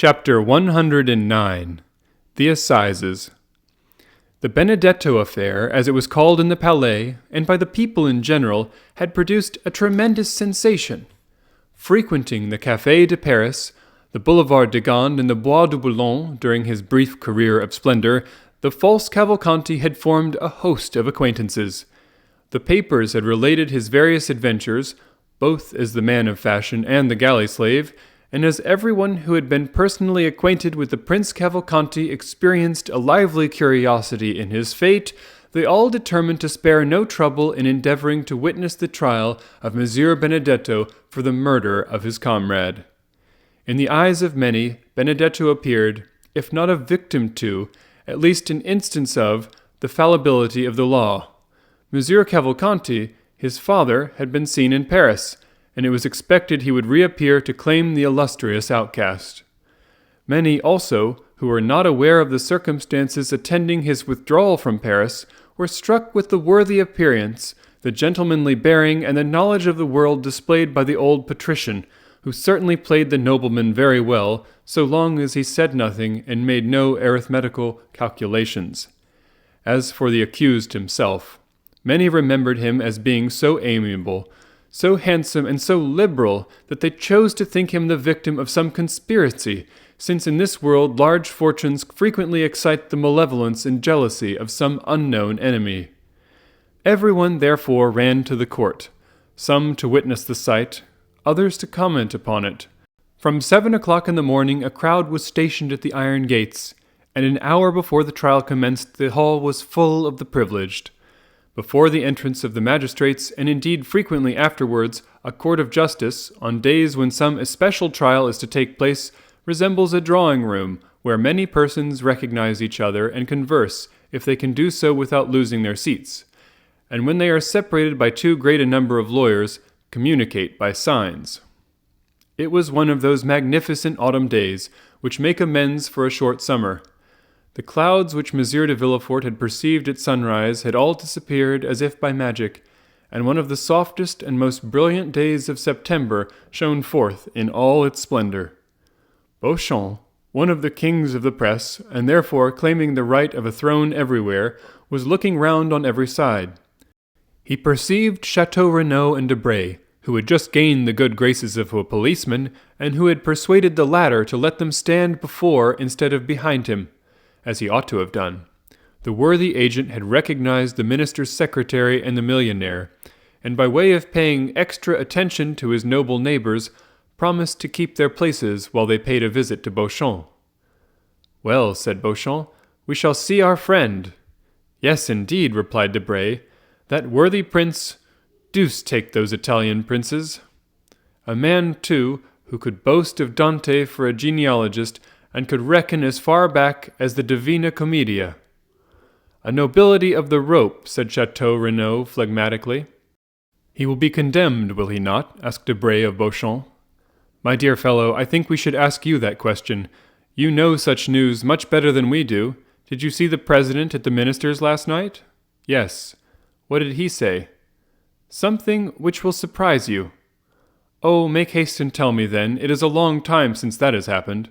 Chapter 109 The Assizes. The Benedetto affair, as it was called in the Palais, and by the people in general, had produced a tremendous sensation. Frequenting the Café de Paris, the Boulevard de Gand, and the Bois de Boulogne during his brief career of splendor, the false Cavalcanti had formed a host of acquaintances. The papers had related his various adventures, both as the man of fashion and the galley slave, and as everyone who had been personally acquainted with the Prince Cavalcanti experienced a lively curiosity in his fate, they all determined to spare no trouble in endeavoring to witness the trial of Messer Benedetto for the murder of his comrade. In the eyes of many, Benedetto appeared, if not a victim to, at least an instance of, the fallibility of the law. Messer Cavalcanti, his father, had been seen in Paris, and it was expected he would reappear to claim the illustrious outcast. Many also, who were not aware of the circumstances attending his withdrawal from Paris, were struck with the worthy appearance, the gentlemanly bearing, and the knowledge of the world displayed by the old patrician, who certainly played the nobleman very well, so long as he said nothing and made no arithmetical calculations. As for the accused himself, many remembered him as being so amiable, so handsome and so liberal that they chose to think him the victim of some conspiracy, since in this world large fortunes frequently excite the malevolence and jealousy of some unknown enemy. Everyone therefore ran to the court, some to witness the sight, others to comment upon it. From 7 o'clock in the morning a crowd was stationed at the iron gates, and an hour before the trial commenced the hall was full of the privileged. Before the entrance of the magistrates, and indeed frequently afterwards, a court of justice, on days when some especial trial is to take place, resembles a drawing-room, where many persons recognize each other and converse, if they can do so without losing their seats, and when they are separated by too great a number of lawyers, communicate by signs. It was one of those magnificent autumn days, which make amends for a short summer. The clouds which Monsieur de Villefort had perceived at sunrise had all disappeared as if by magic, and one of the softest and most brilliant days of September shone forth in all its splendor. Beauchamp, one of the kings of the press, and therefore claiming the right of a throne everywhere, was looking round on every side. He perceived Chateau Renaud and Debray, who had just gained the good graces of a policeman, and who had persuaded the latter to let them stand before instead of behind him, as he ought to have done. The worthy agent had recognized the minister's secretary and the millionaire, and by way of paying extra attention to his noble neighbors, promised to keep their places while they paid a visit to Beauchamp. "Well," said Beauchamp, "we shall see our friend." "Yes, indeed," replied Debray. "That worthy prince, deuce take those Italian princes." A man, too, who could boast of Dante for a genealogist, and could reckon as far back as the Divina Commedia. "A nobility of the rope," said Chateau Renaud phlegmatically. "He will be condemned, will he not?" asked Debray of Beauchamp. "My dear fellow, I think we should ask you that question. You know such news much better than we do. Did you see the president at the minister's last night?" "Yes." "What did he say?" "Something which will surprise you." "Oh, make haste and tell me then. It is a long time since that has happened."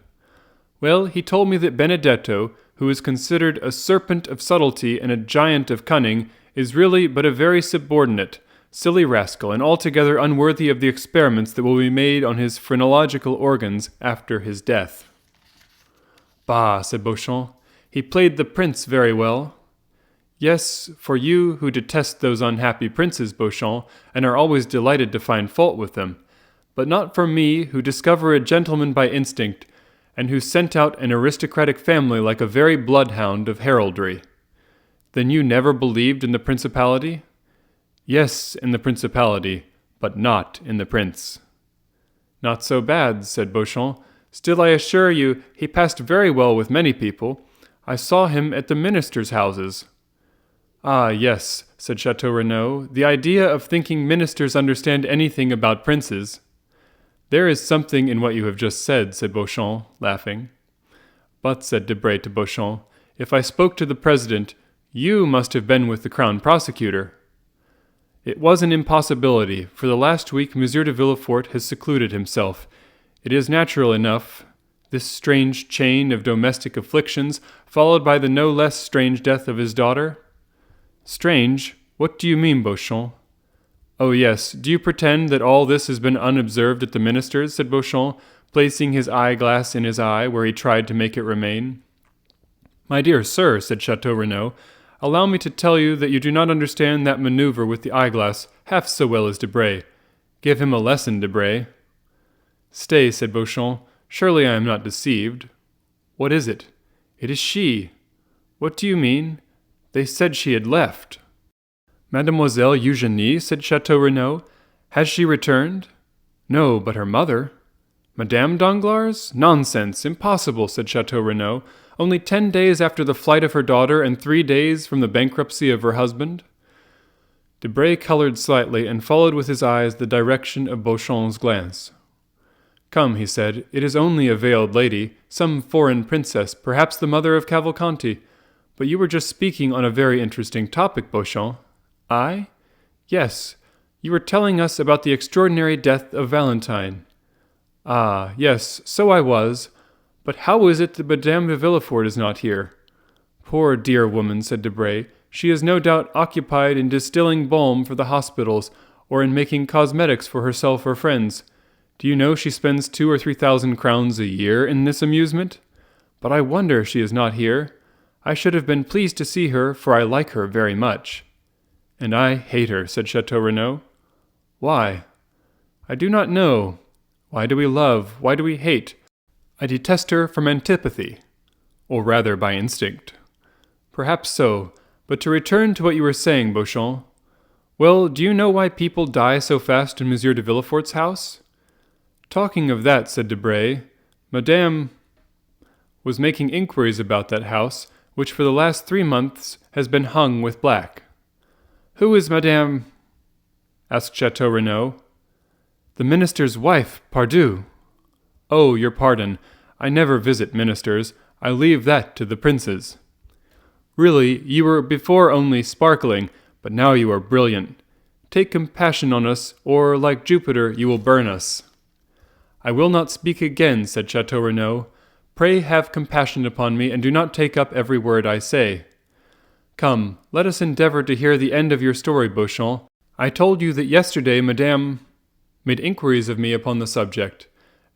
"Well, he told me that Benedetto, who is considered a serpent of subtlety and a giant of cunning, is really but a very subordinate, silly rascal, and altogether unworthy of the experiments that will be made on his phrenological organs after his death." "Bah," said Beauchamp, "he played the prince very well." "Yes, for you who detest those unhappy princes, Beauchamp, and are always delighted to find fault with them, but not for me who discover a gentleman by instinct, and who sent out an aristocratic family like a very bloodhound of heraldry." "Then you never believed in the principality?" "Yes, in the principality, but not in the prince." "Not so bad," said Beauchamp. "Still, I assure you, he passed very well with many people. I saw him at the ministers' houses." "Ah, yes," said Chateau Renaud, "the idea of thinking ministers understand anything about princes." "There is something in what you have just said," said Beauchamp, laughing. "But," said Debray to Beauchamp, "if I spoke to the president, you must have been with the crown prosecutor." "It was an impossibility. For the last week Monsieur de Villefort has secluded himself. It is natural enough. this strange chain of domestic afflictions, followed by the no less strange death of his daughter? Strange? What do you mean, Beauchamp? Oh yes, do you pretend that all this has been unobserved at the minister's? Said Beauchamp, placing his eyeglass in his eye where he tried to make it remain. My dear sir, said Chateau Renaud, allow me to tell you that you do not understand that maneuver with the eyeglass half so well as Debray. Give him a lesson, Debray. Stay, said Beauchamp. Surely I am not deceived. What is it? It is she. What do you mean? They said she had left. Mademoiselle Eugénie, said Chateau Renaud. Has she returned? No, but her mother. Madame Danglars? Nonsense, impossible, said Chateau Renaud. Only 10 days after the flight of her daughter and 3 days from the bankruptcy of her husband. Debray colored slightly and followed with his eyes the direction of Beauchamp's glance. Come, he said, it is only a veiled lady, some foreign princess, perhaps the mother of Cavalcanti. But you were just speaking on a very interesting topic, Beauchamp. I? Yes, you were telling us about the extraordinary death of Valentine. Ah, yes, so I was. But how is it that Madame de Villefort is not here? Poor dear woman, said Debray. She is no doubt occupied in distilling balm for the hospitals, or in making cosmetics for herself or friends. Do you know she spends 2,000 or 3,000 crowns a year in this amusement? But I wonder she is not here. I should have been pleased to see her, for I like her very much. And I hate her, said Chateau Renaud. Why? I do not know. Why do we love? Why do we hate? I detest her from antipathy, or rather by instinct. Perhaps so, but to return to what you were saying, Beauchamp. Well, do you know why people die so fast in Monsieur de Villefort's house? Talking of that, said Debray, Madame was making inquiries about that house, which for the last 3 months has been hung with black. Who is Madame? Asked Chateau Renaud. The minister's wife, pardieu. Oh, your pardon. I never visit ministers. I leave that to the princes. Really, you were before only sparkling, but now you are brilliant. Take compassion on us, or, like Jupiter, you will burn us. I will not speak again, said Chateau Renaud. Pray have compassion upon me, and do not take up every word I say. Come, let us endeavor to hear the end of your story, Beauchamp. I told you that yesterday Madame made inquiries of me upon the subject.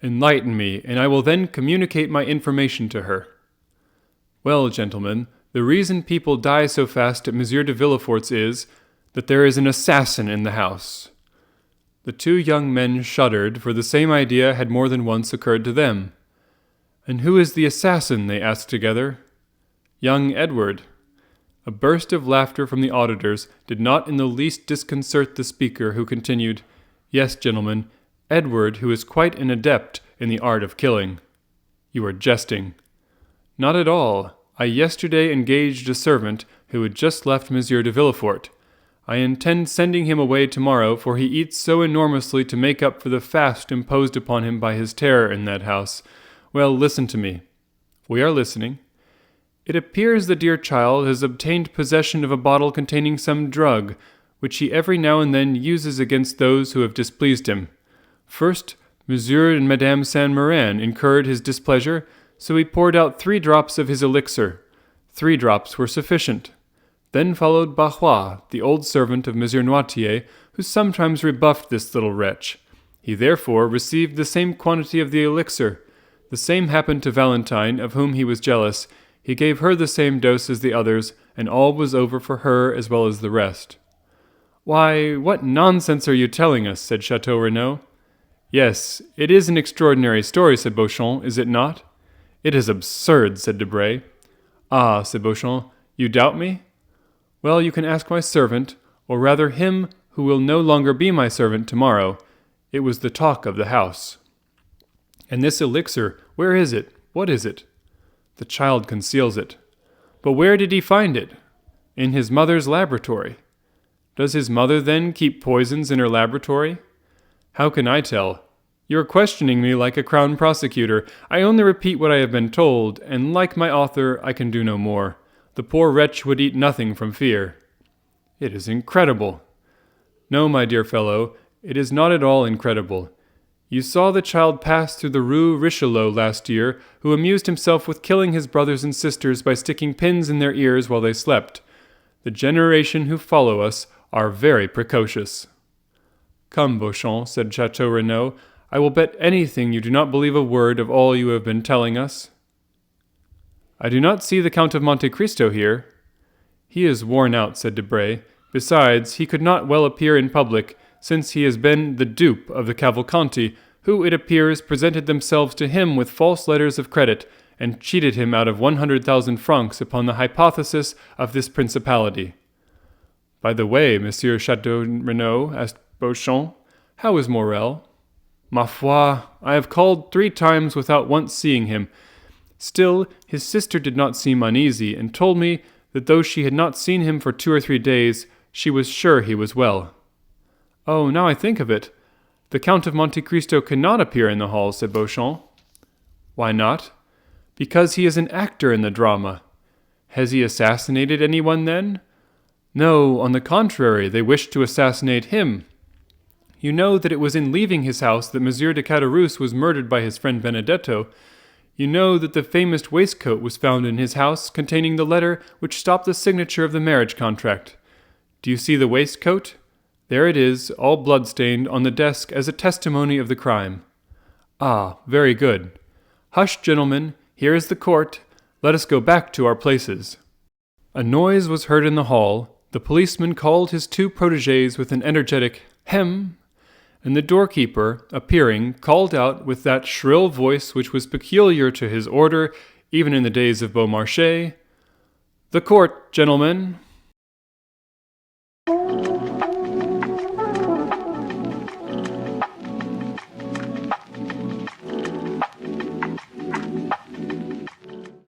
Enlighten me, and I will then communicate my information to her. Well, gentlemen, the reason people die so fast at Monsieur de Villefort's is that there is an assassin in the house. The 2 young men shuddered, for the same idea had more than once occurred to them. And who is the assassin? They asked together. Young Edward. A burst of laughter from the auditors did not in the least disconcert the speaker, who continued, Yes, gentlemen, Edward, who is quite an adept in the art of killing. You are jesting. Not at all. I yesterday engaged a servant who had just left Monsieur de Villefort. I intend sending him away tomorrow, for he eats so enormously to make up for the fast imposed upon him by his terror in that house. Well, listen to me. We are listening. It appears the dear child has obtained possession of a bottle containing some drug, which he every now and then uses against those who have displeased him. First, Monsieur and Madame Saint-Méran incurred his displeasure, so he poured out 3 drops of his elixir. 3 drops were sufficient. Then followed Barrois, the old servant of Monsieur Noirtier, who sometimes rebuffed this little wretch. He therefore received the same quantity of the elixir. The same happened to Valentine, of whom he was jealous. He gave her the same dose as the others, and all was over for her as well as the rest. Why, what nonsense are you telling us? Said Chateau Renaud. Yes, it is an extraordinary story, said Beauchamp, is it not? It is absurd, said Debray. Ah, said Beauchamp, you doubt me? Well, you can ask my servant, or rather him who will no longer be my servant tomorrow. It was the talk of the house. And this elixir, where is it? What is it? The child conceals it. But where did he find it? In his mother's laboratory. Does his mother, then, keep poisons in her laboratory? How can I tell? You are questioning me like a crown prosecutor. I only repeat what I have been told, and like my author, I can do no more. The poor wretch would eat nothing from fear. It is incredible. No, my dear fellow, it is not at all incredible. You saw the child pass through the Rue Richelieu last year, who amused himself with killing his brothers and sisters by sticking pins in their ears while they slept. The generation who follow us are very precocious." "Come, Beauchamp," said Chateau Renaud, "I will bet anything you do not believe a word of all you have been telling us." "I do not see the Count of Monte Cristo here." "He is worn out," said Debray. "Besides, he could not well appear in public, since he has been the dupe of the Cavalcanti, who, it appears, presented themselves to him with false letters of credit, and cheated him out of 100,000 francs upon the hypothesis of this principality." "By the way, Monsieur Chateau Renaud," asked Beauchamp, "how is Morel?" "Ma foi, I have called 3 times without once seeing him. Still, his sister did not seem uneasy, and told me that though she had not seen him for 2 or 3 days, she was sure he was well." "Oh, now I think of it, the Count of Monte Cristo cannot appear in the hall," said Beauchamp. "Why not?" "Because he is an actor in the drama." "Has he assassinated anyone, then?" "No, on the contrary, they wished to assassinate him. You know that it was in leaving his house that Monsieur de Caderousse was murdered by his friend Benedetto. You know that the famous waistcoat was found in his house, containing the letter which stopped the signature of the marriage contract. Do you see the waistcoat? There it is, all blood-stained, on the desk as a testimony of the crime." "Ah, very good. Hush, gentlemen, here is the court. Let us go back to our places." A noise was heard in the hall. The policeman called his 2 protégés with an energetic "hem," and the doorkeeper, appearing, called out with that shrill voice which was peculiar to his order even in the days of Beaumarchais, "The court, gentlemen."